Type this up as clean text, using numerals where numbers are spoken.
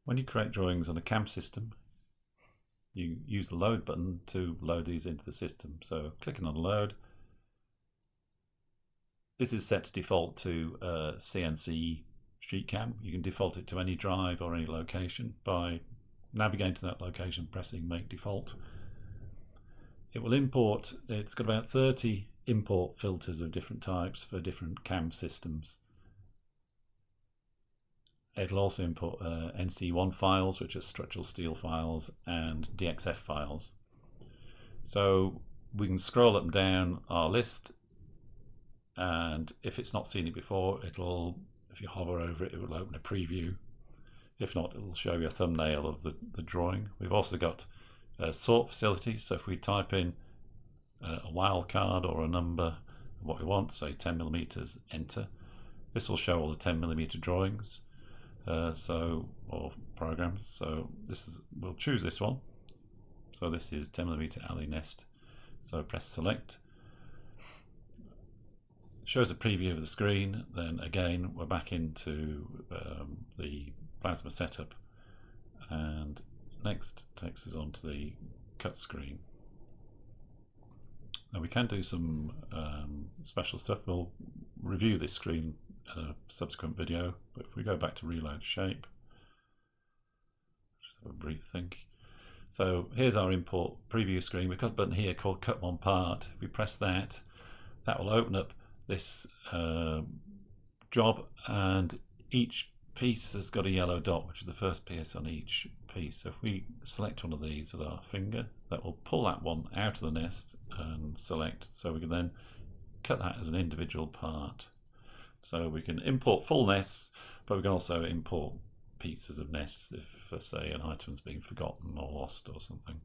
When you create drawings on a CAM system, you use the load button to load these into the system. So clicking on load, this is set to default to CNC Street Cam. You can default it to any drive or any location by navigating to that location, pressing make default. It will import, it's got about 30 import filters of different types for different CAM systems. It'll also import NC1 files, which are structural steel files, and DXF files. So we can scroll up and down our list, and if it's not seen it before, if you hover over it, it will open a preview. If not, it will show you a thumbnail of the drawing. We've also got sort facilities, so if we type in a wildcard or a number of what we want, say 10mm, enter. This will show all the 10mm drawings or programs. So we'll choose this one. So this is 10mm alley nest. So press select. It shows a preview of the screen. Then again, we're back into the plasma setup, and next takes us onto the cut screen. Now we can do some special stuff. We'll review this screen in a subsequent video, but if we go back to reload shape, just have a brief think. So here's our import preview screen. We've got a button here called cut one part. If we press that, that will open up this job, and each piece has got a yellow dot, which is the first piece on each piece. So if we select one of these with our finger, that will pull that one out of the nest and select. So we can then cut that as an individual part. So we can import full nests, but we can also import pieces of nests if, say, an item's been forgotten or lost or something.